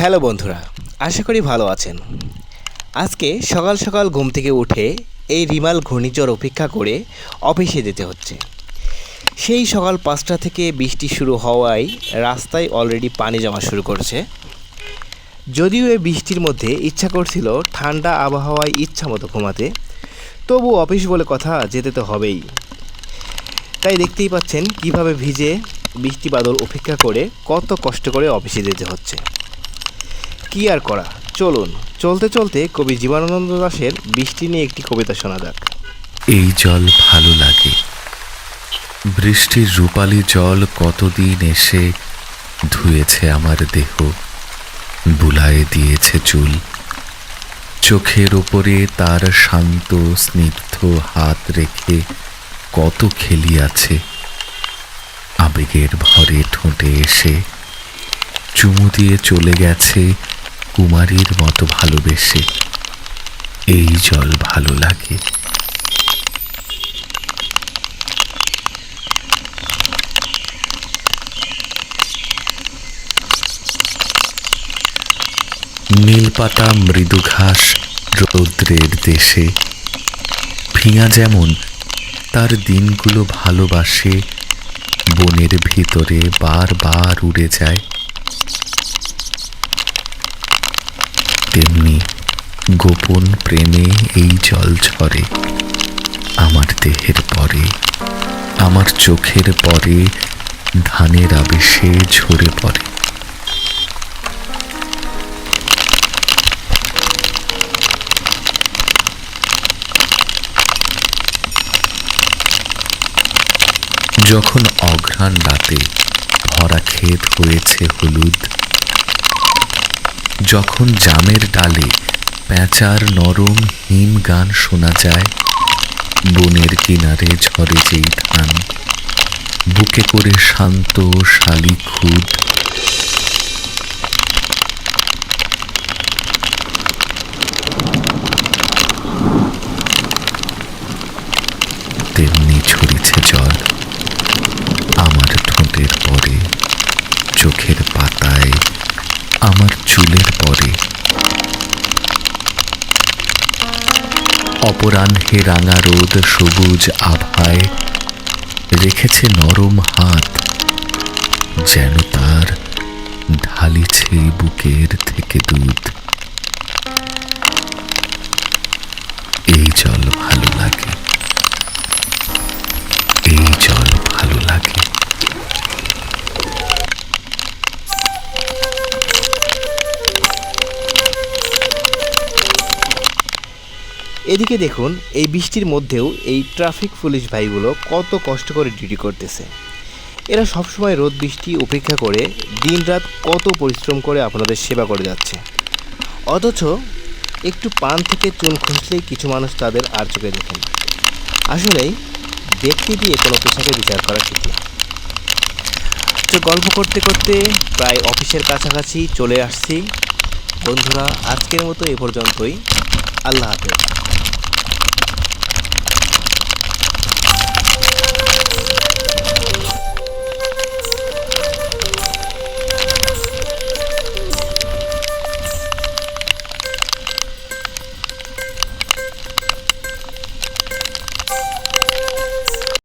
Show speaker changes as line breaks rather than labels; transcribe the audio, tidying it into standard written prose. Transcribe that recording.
Hello বন্ধুরা, আশা করি ভালো আছেন। আজকে সকাল সকাল ঘুম থেকে উঠে এই রিমাল ঘূর্ণিঝড় অপেক্ষা করে অফিসে যেতে হচ্ছে। সেই সকাল 5টা থেকে বৃষ্টি শুরু হওয়ায় রাস্তায় অলরেডি পানি জমা শুরু করেছে। যদিও এই বৃষ্টির মধ্যে ইচ্ছা করছিল ঠান্ডা আবহাওয়ায় ইচ্ছা মতো ঘুমাতে, তবু অফিস বলে কথা, যেতে তো হবেই। তাই দেখতেই পাচ্ছেন কিভাবে ভিজে বৃষ্টি বাদল উপেক্ষা করে কত কষ্ট করে অফিসে যেতে হচ্ছে। কি আর করা, চলুন চলতে চলতে কবি জীবনানন্দ দাশের বৃষ্টি নিয়ে একটি কবিতা শোনা যাক।
এই জল ভালো লাগে, বৃষ্টির রূপালী জল কতদিন এসে ধুয়েছে আমার দেহ, বুলায়ে দিয়েছে চুল। চোখের ওপরে তার শান্ত স্নিগ্ধ হাত রেখে কত খেলিয়াছে, আবেগের ভরে ঠোঁটে এসে চুমু দিয়ে চলে গেছে কুমারীর মতো ভালোবেসে। এই জল ভালো লাগে। নীলপাতা মৃদু ঘাস রৌদ্রের দেশে, ফিঙা যেমন তার দিনগুলো ভালোবাসে, বনের ভিতরে বারবার উড়ে যায়, তেমনি গোপন প্রেমে এই জল ঝরে আমার দেহের পরে, আমার চোখের পরে ধানের আবেশে ঝরে পড়ে। যখন অঘ্রাণ রাতে ভরা ক্ষেত হয়েছে হলুদ, যখন জামের ডালে প্যাঁচার নরম হিম গান শোনা যায়, বনের কিনারে ঝরে যেই ধান, বুকে করে শান্ত শালি খুদ, তেমনি ঝরিছে জল আমার ঠোঁটের পরে, চোখের পাতায়, আমার চুলের পরে। অপরাহ্নে রাঙা রোদ সবুজ আভায় রেখেছে নরম হাত, যেন তার ঢালিছে বুকের থেকে দুধ। এই জল ভালো লাগে, এই জল ভালো লাগে।
এদিকে দেখুন, এই বৃষ্টির মধ্যেও এই ট্রাফিক পুলিশ ভাইগুলো কত কষ্ট করে ডিউটি করতেছে। এরা সবসময় রোদ বৃষ্টি উপেক্ষা করে দিনরাত কত পরিশ্রম করে আপনাদের সেবা করে যাচ্ছে, অথচ একটু পান থেকে চুন খুঁজলেই কিছু মানুষ তাদের আর চোখে দেখেন। আসলেই ব্যক্তি দিয়ে কোনো পেশাকে বিচার করা ঠিক না। তো গল্প করতে করতে প্রায় অফিসের কাছাকাছি চলে আসছি। বন্ধুরা, আজকের মতো এ পর্যন্তই। আল্লাহ হাফেজ।